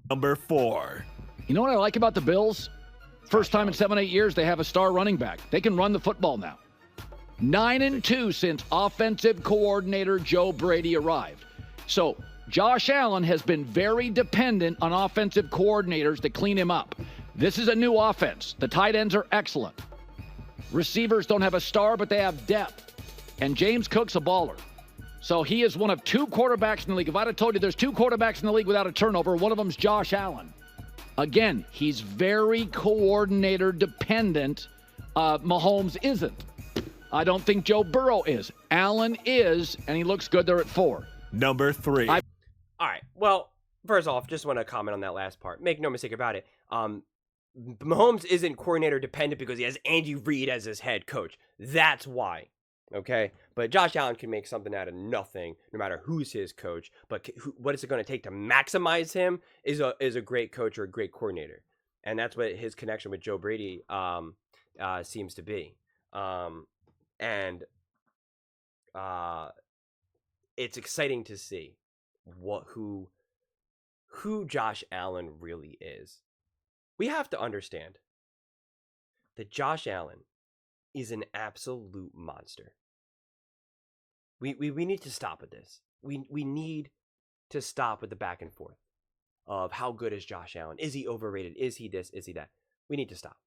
Number 4. You know what I like about the Bills? First time in 7-8 years they have a star running back. They can run the football now. 9-2 since offensive coordinator Joe Brady arrived. So Josh Allen has been very dependent on offensive coordinators to clean him up. This is a new offense. The tight ends are excellent. Receivers don't have a star, but they have depth. And James Cook's a baller. So he is one of 2 quarterbacks in the league. If I'd have told you there's 2 quarterbacks in the league without a turnover, one of them's Josh Allen. Again, he's very coordinator dependent. Mahomes isn't. I don't think Joe Burrow is. Allen is, and he looks good there at 4. Number 3. All right. Well, first off, just want to comment on that last part. Make no mistake about it. Mahomes isn't coordinator dependent because he has Andy Reid as his head coach. That's why. Okay? But Josh Allen can make something out of nothing, no matter who's his coach. But what is it going to take to maximize him is a great coach or a great coordinator. And that's what his connection with Joe Brady seems to be. It's exciting to see who Josh Allen really is. We have to understand that Josh Allen is an absolute monster. We need to stop with this. We need to stop with the back and forth of how good is Josh Allen? Is he overrated? Is he this? Is he that? We need to stop.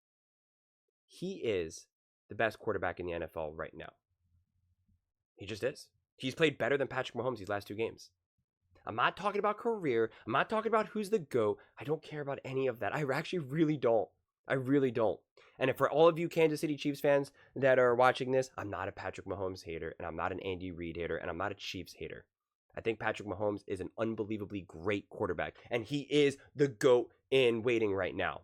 He is the best quarterback in the NFL right now. He just is. He's played better than Patrick Mahomes these last 2 games. I'm not talking about career. I'm not talking about who's the GOAT. I don't care about any of that. I actually really don't. I really don't. And for all of you Kansas City Chiefs fans that are watching this, I'm not a Patrick Mahomes hater, and I'm not an Andy Reid hater, and I'm not a Chiefs hater. I think Patrick Mahomes is an unbelievably great quarterback, and he is the GOAT in waiting right now.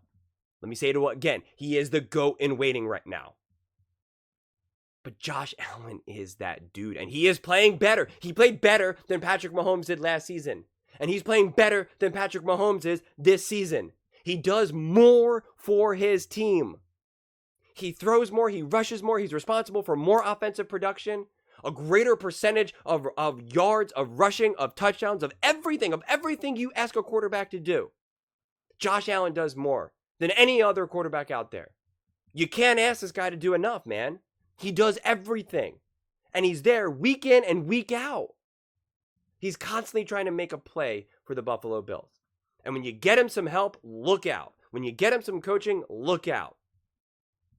Let me say it again. He is the GOAT in waiting right now. But Josh Allen is that dude, and he is playing better. He played better than Patrick Mahomes did last season, and he's playing better than Patrick Mahomes is this season. He does more for his team. He throws more, he rushes more, he's responsible for more offensive production, a greater percentage of yards, of rushing, of touchdowns, of everything you ask a quarterback to do. Josh Allen does more than any other quarterback out there. You can't ask this guy to do enough, man. He does everything. And he's there week in and week out. He's constantly trying to make a play for the Buffalo Bills. And when you get him some help, look out. When you get him some coaching, look out.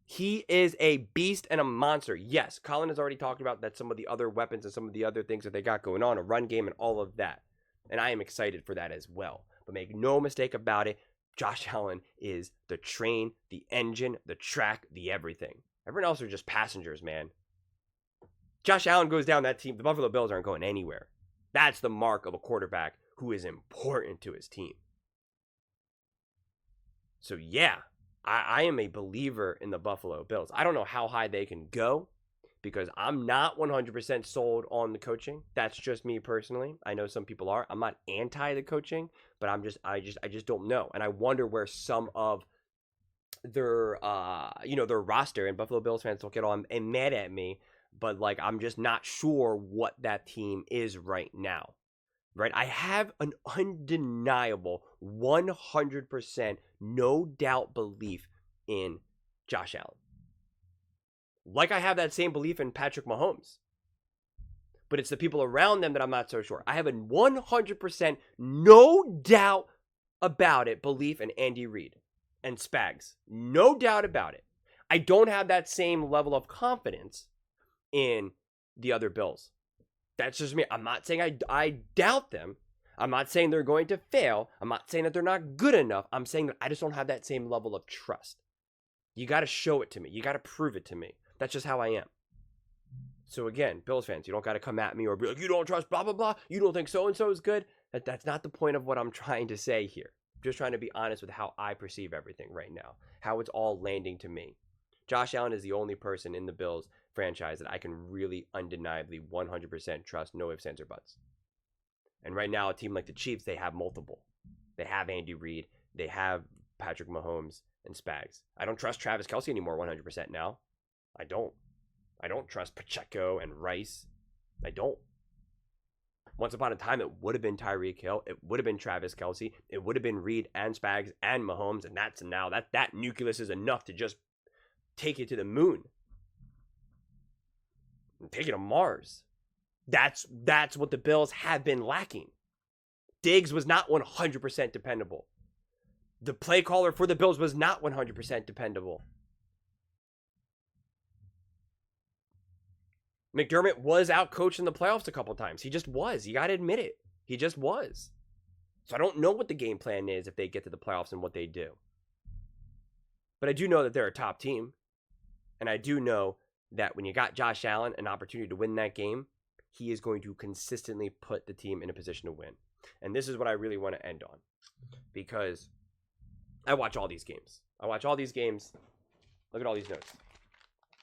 He is a beast and a monster. Yes, Colin has already talked about that, some of the other weapons and some of the other things that they got going on, a run game and all of that. And I am excited for that as well. But make no mistake about it, Josh Allen is the train, the engine, the track, the everything. Everyone else are just passengers, man. Josh Allen goes down that team, the Buffalo Bills aren't going anywhere. That's the mark of a quarterback who is important to his team. So yeah, I am a believer in the Buffalo Bills. I don't know how high they can go because I'm not 100% sold on the coaching. That's just me personally. I know some people are. I'm not anti the coaching, but I just don't know. And I wonder where some of their their roster, and Buffalo Bills fans don't get all mad at me, but like I'm just not sure what that team is right now. Right? I have an undeniable 100% no doubt belief in Josh Allen. Like I have that same belief in Patrick Mahomes. But it's the people around them that I'm not so sure. I have a 100% no doubt about it belief in Andy Reid and Spags. No doubt about it. I don't have that same level of confidence in the other Bills. That's just me. I'm not saying I doubt them. I'm not saying they're going to fail. I'm not saying that they're not good enough. I'm saying that I just don't have that same level of trust. You got to show it to me. You got to prove it to me. That's just how I am. So again, Bills fans, you don't got to come at me or be like, you don't trust blah, blah, blah. You don't think so-and-so is good. That's not the point of what I'm trying to say here. I'm just trying to be honest with how I perceive everything right now. How it's all landing to me. Josh Allen is the only person in the Bills franchise that I can really undeniably 100% trust, no ifs, ands, or buts. And right now, a team like the Chiefs, they have multiple. They have Andy Reid. They have Patrick Mahomes and Spags. I don't trust Travis Kelce anymore 100% now. I don't trust Pacheco and Rice. I don't. Once upon a time, it would have been Tyreek Hill. It would have been Travis Kelce. It would have been Reed and Spags and Mahomes. And that's now that nucleus is enough to just take you to the moon. And take you to Mars. That's what the Bills have been lacking. Diggs was not 100% dependable. The play caller for the Bills was not 100% dependable. McDermott was outcoached in the playoffs a couple times. He just was. You got to admit it. He just was. So I don't know what the game plan is if they get to the playoffs and what they do. But I do know that they're a top team. And I do know that when you got Josh Allen an opportunity to win that game, he is going to consistently put the team in a position to win. And this is what I really want to end on. Because I watch all these games. Look at all these notes.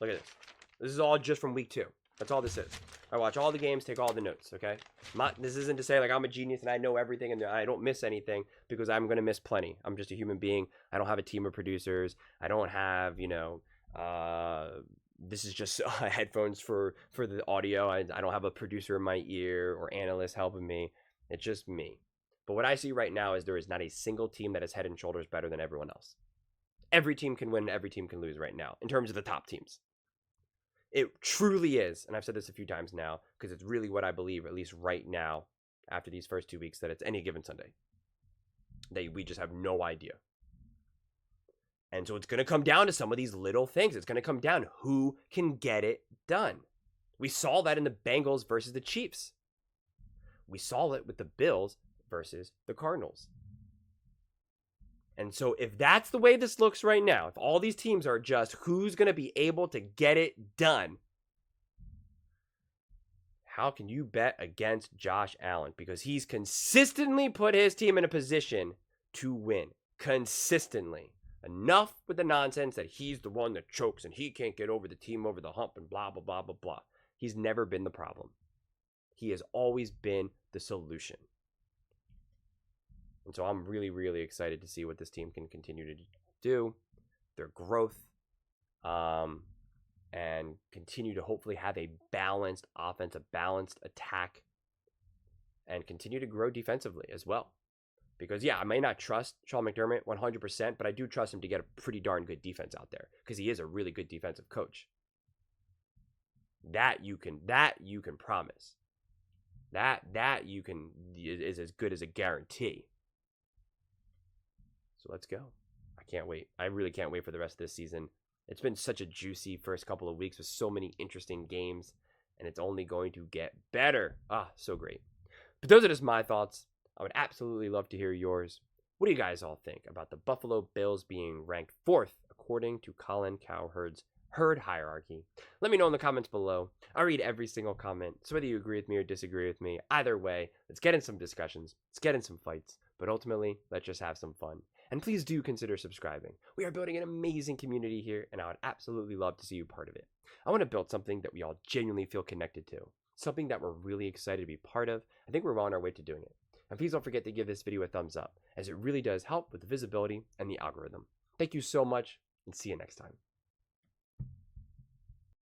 Look at this. This is all just from week 2. That's all this is. I watch all the games, take all the notes, okay? This isn't to say like I'm a genius and I know everything and I don't miss anything, because I'm going to miss plenty. I'm just a human being. I don't have a team of producers. I don't have, this is just headphones for the audio. I don't have a producer in my ear or analyst helping me. It's just me. But what I see right now is there is not a single team that is head and shoulders better than everyone else. Every team can win, every team can lose right now in terms of the top teams. It truly is, and I've said this a few times now, because it's really what I believe, at least right now, after these first 2 weeks, that it's any given Sunday. That we just have no idea. And so it's going to come down to some of these little things. It's going to come down to who can get it done. We saw that in the Bengals versus the Chiefs. We saw it with the Bills versus the Cardinals. And so if that's the way this looks right now, if all these teams are just who's going to be able to get it done, how can you bet against Josh Allen? Because he's consistently put his team in a position to win. Consistently. Enough with the nonsense that he's the one that chokes and he can't get over the team over the hump and blah, blah, blah, blah, blah. He's never been the problem. He has always been the solution. And so I'm really, really excited to see what this team can continue to do, their growth, and continue to hopefully have a balanced offense, a balanced attack, and continue to grow defensively as well. Because, yeah, I may not trust Sean McDermott 100%, but I do trust him to get a pretty darn good defense out there because he is a really good defensive coach. That you can promise. That you can is as good as a guarantee. So let's go. I can't wait. I really can't wait for the rest of this season. It's been such a juicy first couple of weeks with so many interesting games, and it's only going to get better. So great. But those are just my thoughts. I would absolutely love to hear yours. What do you guys all think about the Buffalo Bills being ranked 4th according to Colin Cowherd's herd hierarchy? Let me know in the comments below. I read every single comment, so whether you agree with me or disagree with me, either way, let's get in some discussions, let's get in some fights, but ultimately, let's just have some fun. And please do consider subscribing. We are building an amazing community here, and I would absolutely love to see you part of it. I want to build something that we all genuinely feel connected to, something that we're really excited to be part of. I think we're on our way to doing it. And please don't forget to give this video a thumbs up, as it really does help with the visibility and the algorithm. Thank you so much, and see you next time.